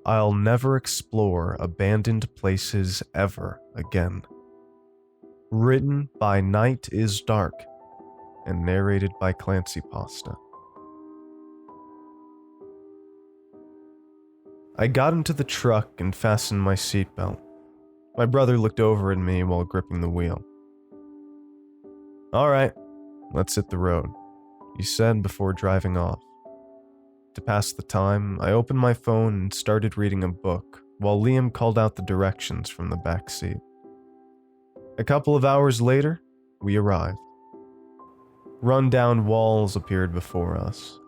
I'll never explore abandoned places ever again. Written by Night is Dark and narrated by ClancyPasta. I got into the truck and fastened my seatbelt. My brother looked over at me while gripping the wheel. "All right, let's hit the road," he said before driving off. To pass the time, I opened my phone and started reading a book while Liam called out the directions from the back seat. A couple of hours later, we arrived. Run-down walls appeared before us.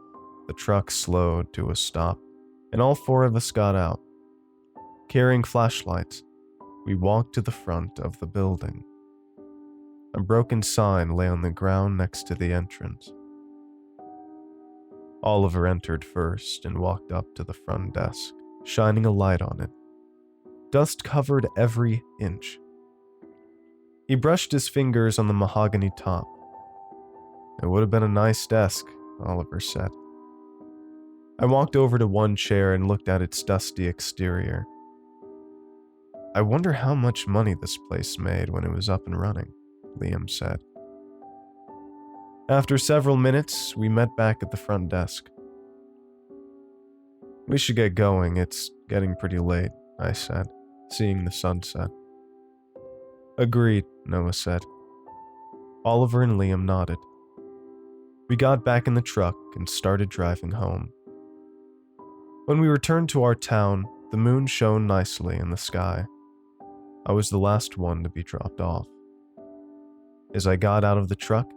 The truck slowed to a stop, and all four of us got out. Carrying flashlights, we walked to the front of the building. A broken sign lay on the ground next to the entrance. Oliver entered first and walked up to the front desk, shining a light on it. Dust covered every inch. He brushed his fingers on the mahogany top. "It would have been a nice desk," Oliver said. I walked over to one chair and looked at its dusty exterior. "I wonder how much money this place made when it was up and running," Liam said. After several minutes, we met back at the front desk. "We should get going, it's getting pretty late," I said, seeing the sunset. "Agreed," Noah said. Oliver and Liam nodded. We got back in the truck and started driving home. When we returned to our town, the moon shone nicely in the sky. I was the last one to be dropped off. As I got out of the truck,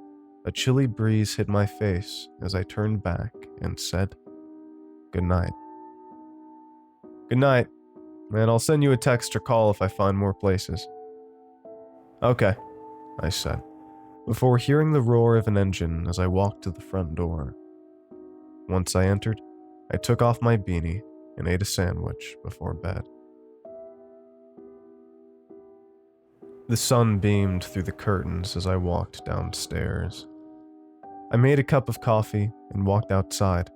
a chilly breeze hit my face as I turned back and said, "Good night." "Good night, and I'll send you a text or call if I find more places." "Okay," I said, before hearing the roar of an engine as I walked to the front door. Once I entered, I took off my beanie and ate a sandwich before bed. The sun beamed through the curtains as I walked downstairs. I made a cup of coffee and walked outside.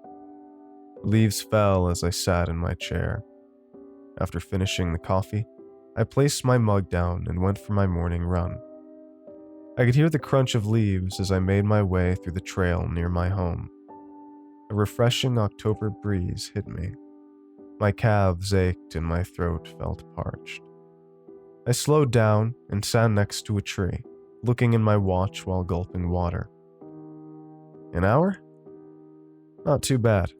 Leaves fell as I sat in my chair. After finishing the coffee, I placed my mug down and went for my morning run. I could hear the crunch of leaves as I made my way through the trail near my home. A refreshing October breeze hit me. My calves ached and my throat felt parched. I slowed down and sat next to a tree, looking in my watch while gulping water. An hour? Not too bad.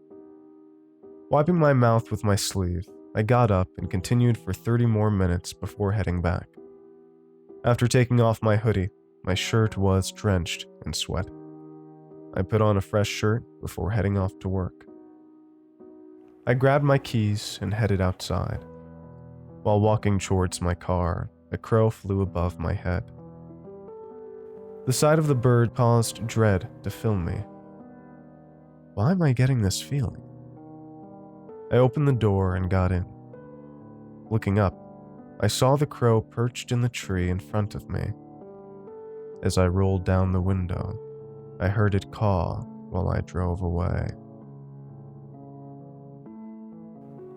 Wiping my mouth with my sleeve, I got up and continued for 30 more minutes before heading back. After taking off my hoodie, my shirt was drenched in sweat. I put on a fresh shirt before heading off to work. I grabbed my keys and headed outside. While walking towards my car, a crow flew above my head. The sight of the bird caused dread to fill me. Why am I getting this feeling? I opened the door and got in. Looking up, I saw the crow perched in the tree in front of me. As I rolled down the window, I heard it caw while I drove away.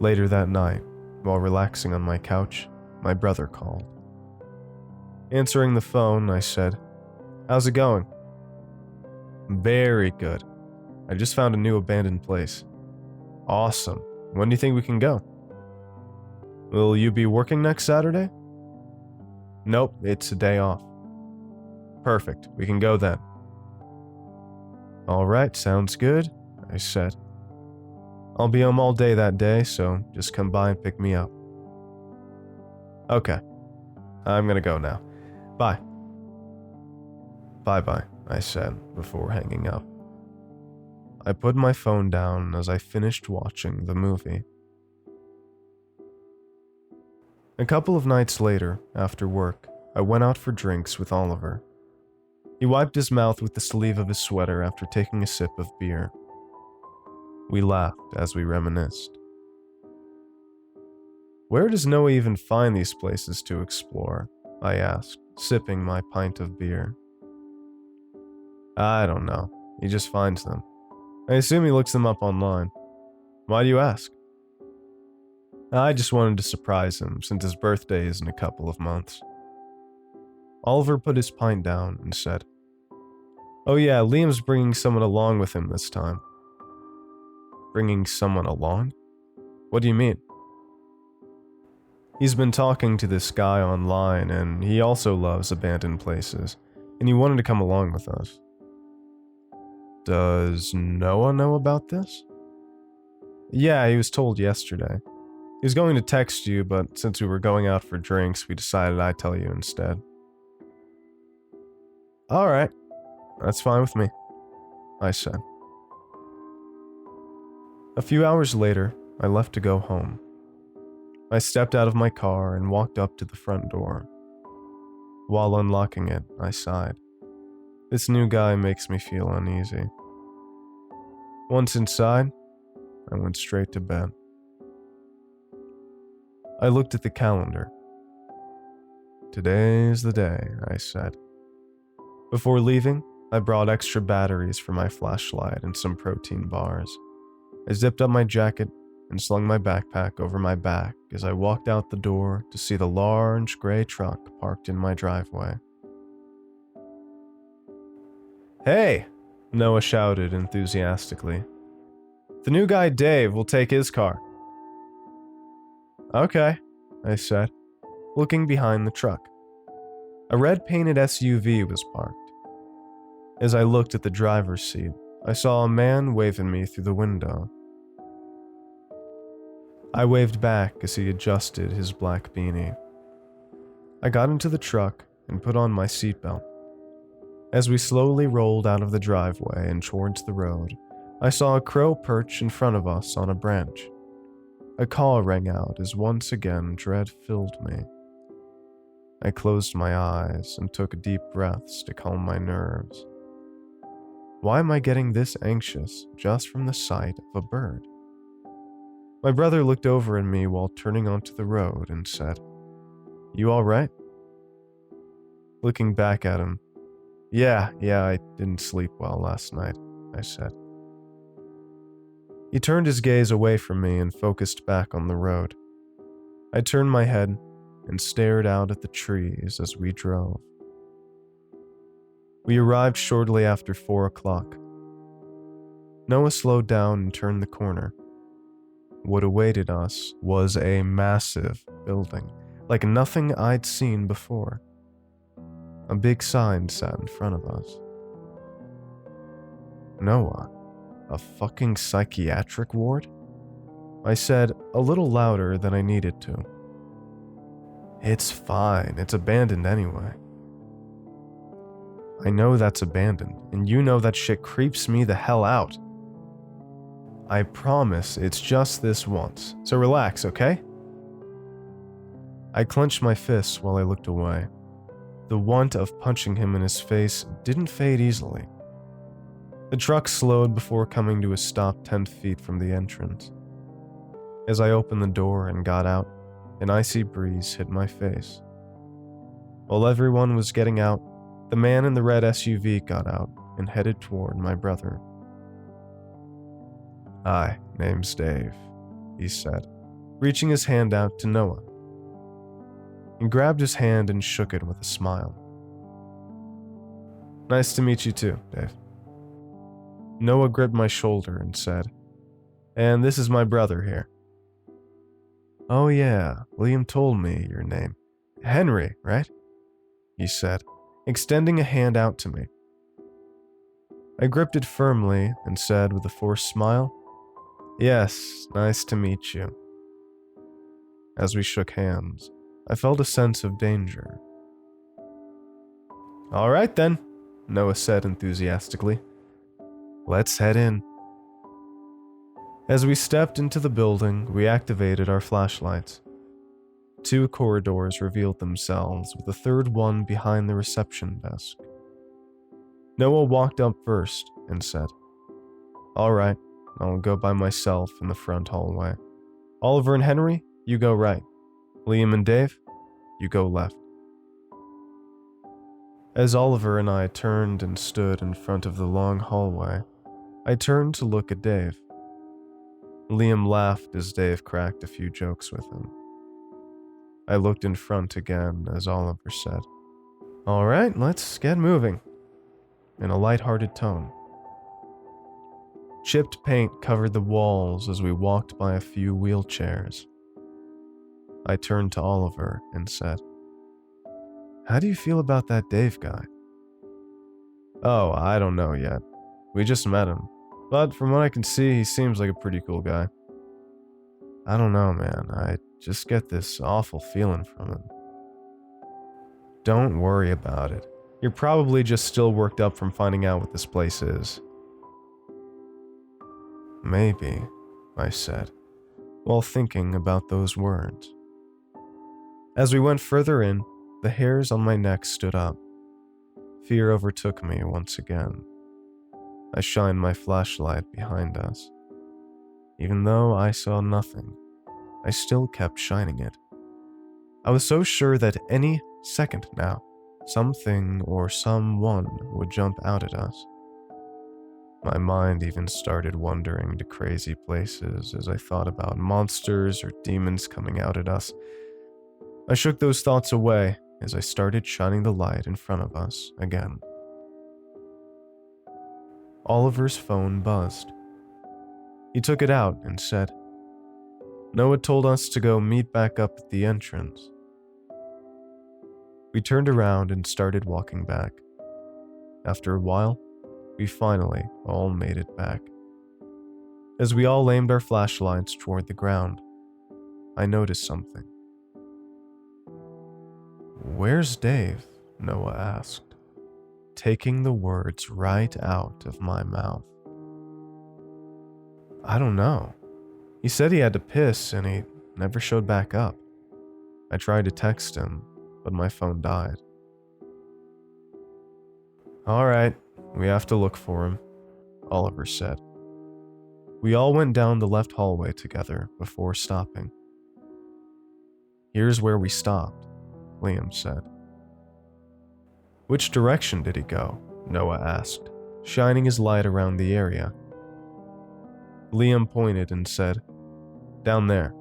Later that night, while relaxing on my couch, my brother called. Answering the phone, I said, "How's it going?" "Very good. I just found a new abandoned place." "Awesome. When do you think we can go?" "Will you be working next Saturday?" "Nope, it's a day off." "Perfect. We can go then." "All right, sounds good," I said. "I'll be home all day that day, so just come by and pick me up." "Okay. I'm gonna go now. Bye." "Bye-bye," I said before hanging up. I put my phone down as I finished watching the movie. A couple of nights later, after work, I went out for drinks with Oliver. He wiped his mouth with the sleeve of his sweater after taking a sip of beer. We laughed as we reminisced. "Where does Noah even find these places to explore?" I asked, sipping my pint of beer. "I don't know. He just finds them. I assume he looks them up online. Why do you ask?" I just wanted to surprise him since his birthday is in a couple of months. Oliver put his pint down and said, "Oh yeah, Liam's bringing someone along with him this time." Bringing someone along? What do you mean? He's been talking to this guy online and he also loves abandoned places, and he wanted to come along with us. Does Noah know about this? Yeah, he was told yesterday. He was going to text you, but since we were going out for drinks, we decided I'd tell you instead. Alright, that's fine with me, I said. A few hours later, I left to go home. I stepped out of my car and walked up to the front door. While unlocking it, I sighed. This new guy makes me feel uneasy. Once inside, I went straight to bed. I looked at the calendar. Today's the day, I said. Before leaving, I brought extra batteries for my flashlight and some protein bars. I zipped up my jacket and slung my backpack over my back as I walked out the door to see the large gray truck parked in my driveway. "Hey!" Noah shouted enthusiastically. "The new guy Dave will take his car." "Okay," I said, looking behind the truck. A red-painted SUV was parked. As I looked at the driver's seat, I saw a man waving me through the window. I waved back as he adjusted his black beanie. I got into the truck and put on my seatbelt. As we slowly rolled out of the driveway and towards the road, I saw a crow perch in front of us on a branch. A call rang out as once again dread filled me. I closed my eyes and took deep breaths to calm my nerves. Why am I getting this anxious just from the sight of a bird? My brother looked over at me while turning onto the road and said, "You all right?" Looking back at him, Yeah, I didn't sleep well last night," I said. He turned his gaze away from me and focused back on the road. I turned my head and stared out at the trees as we drove. We arrived shortly after 4 o'clock. Noah slowed down and turned the corner. What awaited us was a massive building, like nothing I'd seen before. A big sign sat in front of us. "Noah, a fucking psychiatric ward?" I said, a little louder than I needed to. "It's fine, it's abandoned anyway." "I know that's abandoned, and you know that shit creeps me the hell out." "I promise it's just this once, so relax, okay?" I clenched my fists while I looked away. The want of punching him in his face didn't fade easily. The truck slowed before coming to a stop 10 feet from the entrance. As I opened the door and got out, an icy breeze hit my face. While everyone was getting out, the man in the red SUV got out and headed toward my brother. "Hi, name's Dave," he said, reaching his hand out to Noah. He grabbed his hand and shook it with a smile. "Nice to meet you too, Dave." Noah gripped my shoulder and said, "And this is my brother here." "Oh yeah, William told me your name. Henry, right?" he said, extending a hand out to me. I gripped it firmly and said with a forced smile, "Yes, nice to meet you." As we shook hands, I felt a sense of danger. "All right then," Noah said enthusiastically. "Let's head in." As we stepped into the building, we activated our flashlights. 2 corridors revealed themselves, with a third one behind the reception desk. Noah walked up first and said, "All right, I'll go by myself in the front hallway. Oliver and Henry, you go right. Liam and Dave, you go left." As Oliver and I turned and stood in front of the long hallway, I turned to look at Dave. Liam laughed as Dave cracked a few jokes with him. I looked in front again as Oliver said, "All right, let's get moving," in a light-hearted tone. Chipped paint covered the walls as we walked by a few wheelchairs. I turned to Oliver and said, "How do you feel about that Dave guy?" "Oh, I don't know yet. We just met him. But from what I can see, he seems like a pretty cool guy." "I don't know, man. I just get this awful feeling from him." "Don't worry about it. You're probably just still worked up from finding out what this place is." "Maybe," I said, while thinking about those words. As we went further in, the hairs on my neck stood up. Fear overtook me once again. I shined my flashlight behind us. Even though I saw nothing, I still kept shining it. I was so sure that any second now, something or someone would jump out at us. My mind even started wandering to crazy places as I thought about monsters or demons coming out at us. I shook those thoughts away as I started shining the light in front of us again. Oliver's phone buzzed. He took it out and said, "Noah told us to go meet back up at the entrance." We turned around and started walking back. After a while, we finally all made it back. As we all aimed our flashlights toward the ground, I noticed something. "Where's Dave?" Noah asked, taking the words right out of my mouth. "I don't know. He said he had to piss and he never showed back up. I tried to text him, but my phone died." "All right, we have to look for him," Oliver said. We all went down the left hallway together before stopping. "Here's where we stopped," Liam said. "Which direction did he go?" Noah asked, shining his light around the area. Liam pointed and said, "Down there."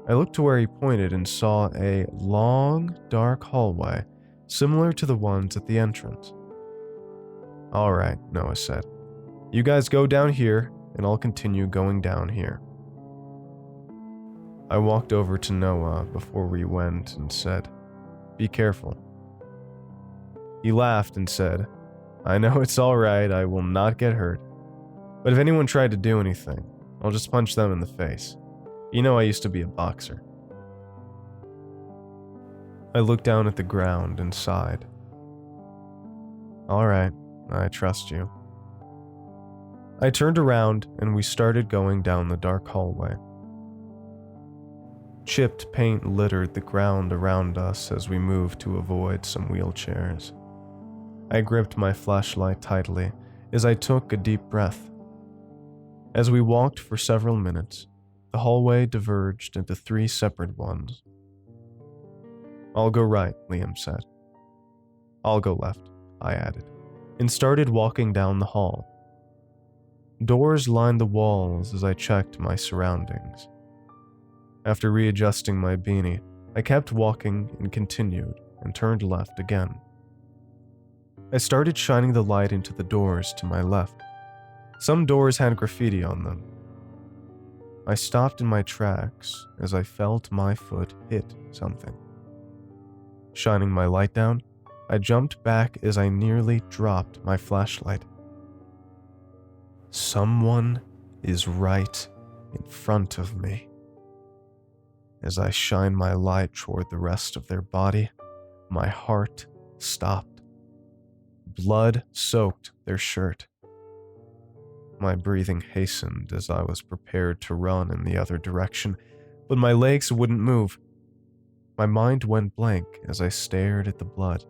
I looked to where he pointed and saw a long, dark hallway similar to the ones at the entrance. "All right," Noah said. "You guys go down here, and I'll continue going down here." I walked over to Noah before we went and said, "Be careful." He laughed and said, "I know it's all right, I will not get hurt. But if anyone tried to do anything, I'll just punch them in the face. You know I used to be a boxer." I looked down at the ground and sighed. "All right, I trust you." I turned around and we started going down the dark hallway. Chipped paint littered the ground around us as we moved to avoid some wheelchairs. I gripped my flashlight tightly as I took a deep breath. As we walked for several minutes, the hallway diverged into 3 separate ones. "I'll go right," Liam said. "I'll go left," I added, and started walking down the hall. Doors lined the walls as I checked my surroundings. After readjusting my beanie, I kept walking and continued and turned left again. I started shining the light into the doors to my left. Some doors had graffiti on them. I stopped in my tracks as I felt my foot hit something. Shining my light down, I jumped back as I nearly dropped my flashlight. Someone is right in front of me. As I shined my light toward the rest of their body, my heart stopped. Blood soaked their shirt. My breathing hastened as I was prepared to run in the other direction, but my legs wouldn't move. My mind went blank as I stared at the blood.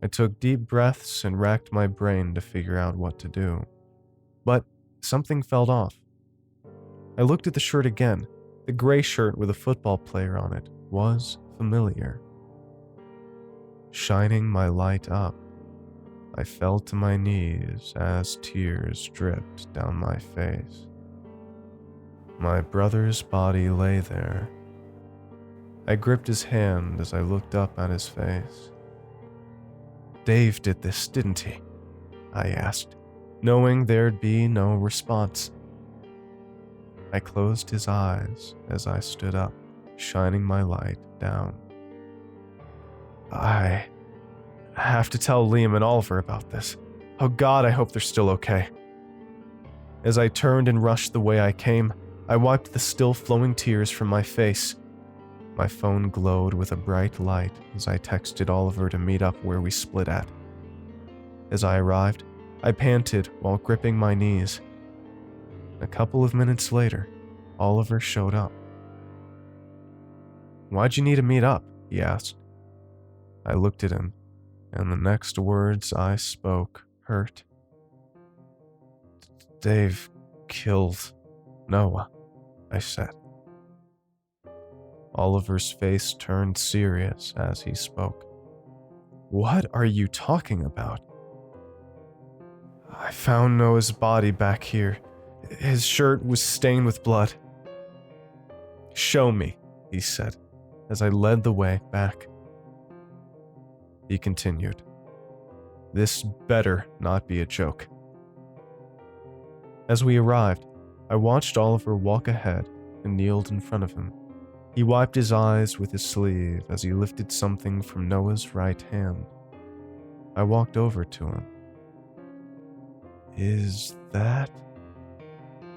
I took deep breaths and racked my brain to figure out what to do. But something felt off. I looked at the shirt again. The gray shirt with a football player on it was familiar. Shining my light up, I fell to my knees as tears dripped down my face. My brother's body lay there. I gripped his hand as I looked up at his face. "Dave did this, didn't he?" I asked, knowing there'd be no response. I closed his eyes as I stood up, shining my light down. "I have to tell Liam and Oliver about this. Oh God, I hope they're still okay." As I turned and rushed the way I came, I wiped the still flowing tears from my face. My phone glowed with a bright light as I texted Oliver to meet up where we split at. As I arrived, I panted while gripping my knees. A couple of minutes later, Oliver showed up. "Why'd you need to meet up?" he asked. I looked at him, and the next words I spoke hurt. "Dave killed Noah," I said. Oliver's face turned serious as he spoke. "What are you talking about?" "I found Noah's body back here. His shirt was stained with blood." "Show me," he said, as I led the way back. He continued, "This better not be a joke." As we arrived, I watched Oliver walk ahead and kneeled in front of him. He wiped his eyes with his sleeve as he lifted something from Noah's right hand. I walked over to him. "Is that?"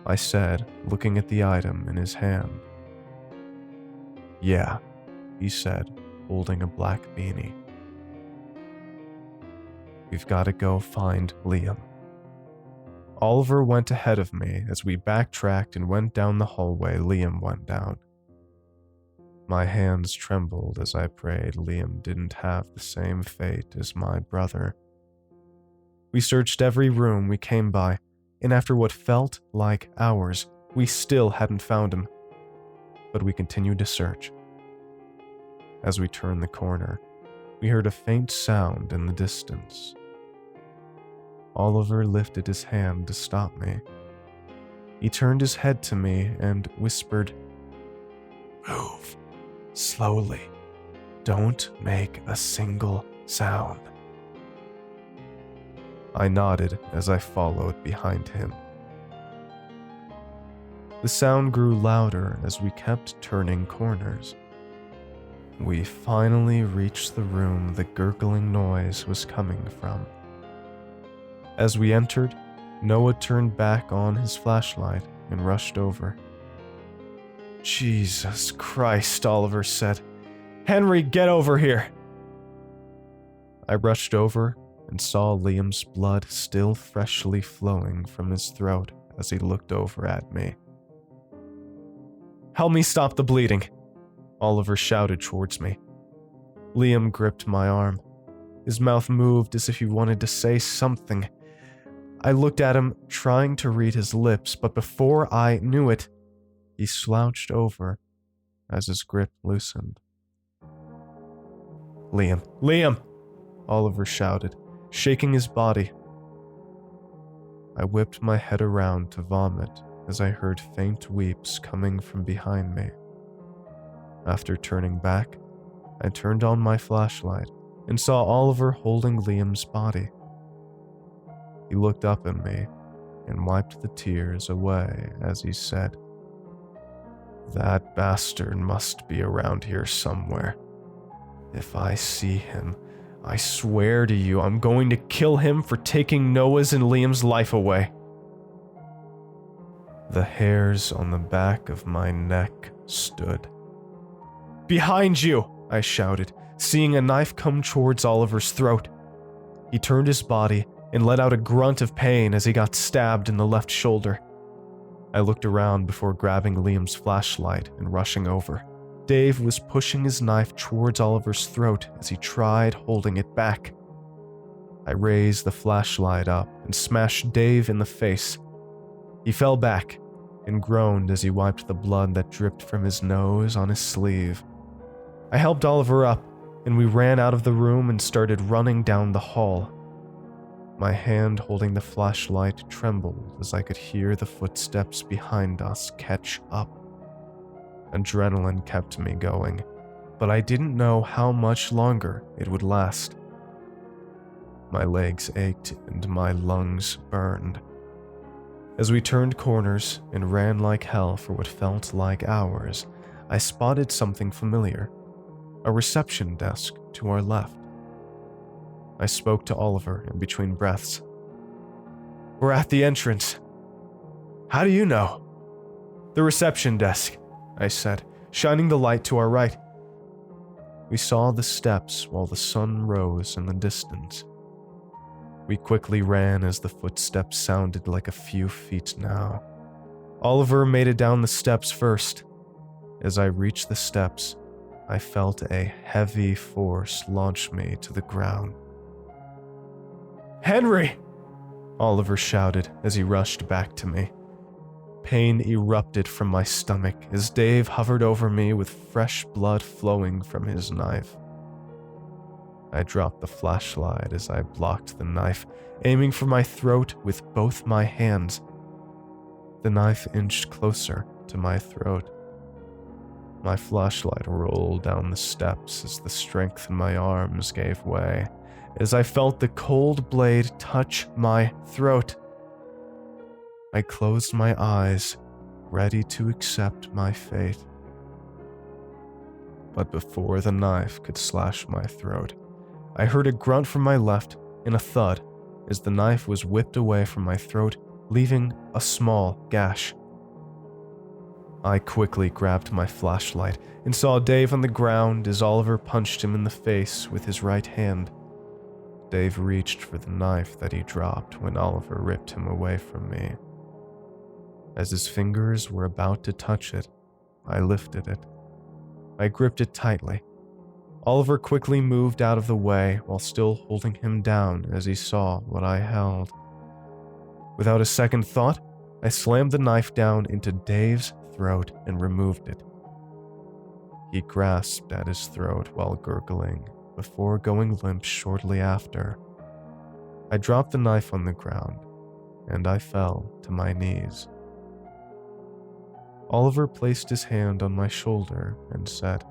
I said, looking at the item in his hand. "Yeah," he said, holding a black beanie. "We've got to go find Liam." Oliver went ahead of me as we backtracked and went down the hallway Liam went down. My hands trembled as I prayed Liam didn't have the same fate as my brother. We searched every room we came by, and after what felt like hours, we still hadn't found him. But we continued to search. As we turned the corner, we heard a faint sound in the distance. Oliver lifted his hand to stop me. He turned his head to me and whispered, "Move slowly. Don't make a single sound." I nodded as I followed behind him. The sound grew louder as we kept turning corners. We finally reached the room the gurgling noise was coming from. As we entered, Noah turned back on his flashlight and rushed over. "Jesus Christ," Oliver said. "Henry, get over here!" I rushed over and saw Liam's blood still freshly flowing from his throat as he looked over at me. "Help me stop the bleeding," Oliver shouted towards me. Liam gripped my arm. His mouth moved as if he wanted to say something. I looked at him, trying to read his lips, but before I knew it, he slouched over as his grip loosened. "Liam, Liam!" Oliver shouted, shaking his body. I whipped my head around to vomit as I heard faint weeps coming from behind me. After turning back, I turned on my flashlight and saw Oliver holding Liam's body. He looked up at me and wiped the tears away as he said, "That bastard must be around here somewhere. If I see him, I swear to you I'm going to kill him for taking Noah's and Liam's life away." The hairs on the back of my neck stood. "Behind you!" I shouted, seeing a knife come towards Oliver's throat. He turned his body and let out a grunt of pain as he got stabbed in the left shoulder. I looked around before grabbing Liam's flashlight and rushing over. Dave was pushing his knife towards Oliver's throat as he tried holding it back. I raised the flashlight up and smashed Dave in the face. He fell back and groaned as he wiped the blood that dripped from his nose on his sleeve. I helped Oliver up, and we ran out of the room and started running down the hall. My hand holding the flashlight trembled as I could hear the footsteps behind us catch up. Adrenaline kept me going, but I didn't know how much longer it would last. My legs ached and my lungs burned. As we turned corners and ran like hell for what felt like hours, I spotted something familiar, a reception desk to our left. I spoke to Oliver in between breaths. "We're at the entrance." "How do you know?" "The reception desk," I said, shining the light to our right. We saw the steps while the sun rose in the distance. We quickly ran as the footsteps sounded like a few feet now. Oliver made it down the steps first. As I reached the steps, I felt a heavy force launch me to the ground. "Henry!" Oliver shouted as he rushed back to me. Pain erupted from my stomach as Dave hovered over me with fresh blood flowing from his knife. I dropped the flashlight as I blocked the knife, aiming for my throat with both my hands. The knife inched closer to my throat. My flashlight rolled down the steps as the strength in my arms gave way, as I felt the cold blade touch my throat. I closed my eyes, ready to accept my fate. But before the knife could slash my throat, I heard a grunt from my left and a thud as the knife was whipped away from my throat, leaving a small gash. I quickly grabbed my flashlight and saw Dave on the ground as Oliver punched him in the face with his right hand. Dave reached for the knife that he dropped when Oliver ripped him away from me. As his fingers were about to touch it, I lifted it. I gripped it tightly. Oliver quickly moved out of the way while still holding him down as he saw what I held. Without a second thought, I slammed the knife down into Dave's throat and removed it. He grasped at his throat while gurgling, before going limp shortly after. I dropped the knife on the ground, and I fell to my knees. Oliver placed his hand on my shoulder and said,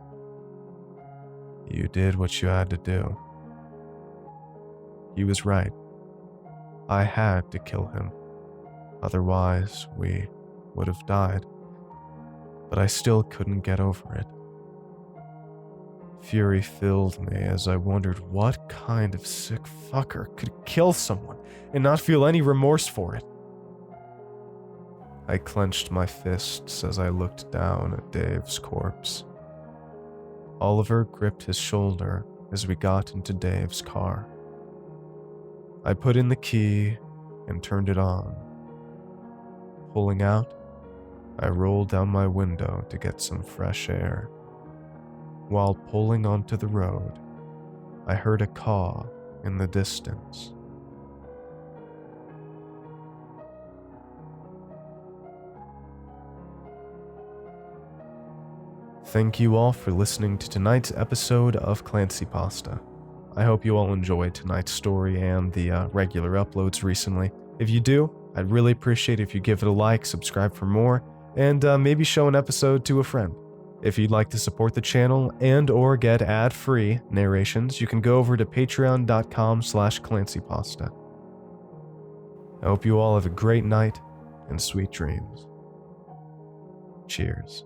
"You did what you had to do." He was right. I had to kill him. Otherwise, we would have died. But I still couldn't get over it. Fury filled me as I wondered what kind of sick fucker could kill someone and not feel any remorse for it. I clenched my fists as I looked down at Dave's corpse. Oliver gripped his shoulder as we got into Dave's car. I put in the key and turned it on. Pulling out, I rolled down my window to get some fresh air. While pulling onto the road, I heard a caw in the distance. Thank you all for listening to tonight's episode of ClancyPasta. I hope you all enjoyed tonight's story and the regular uploads recently. If you do, I'd really appreciate if you give it a like, subscribe for more, and maybe show an episode to a friend. If you'd like to support the channel and or get ad-free narrations, you can go over to patreon.com/clancypasta. I hope you all have a great night and sweet dreams. Cheers.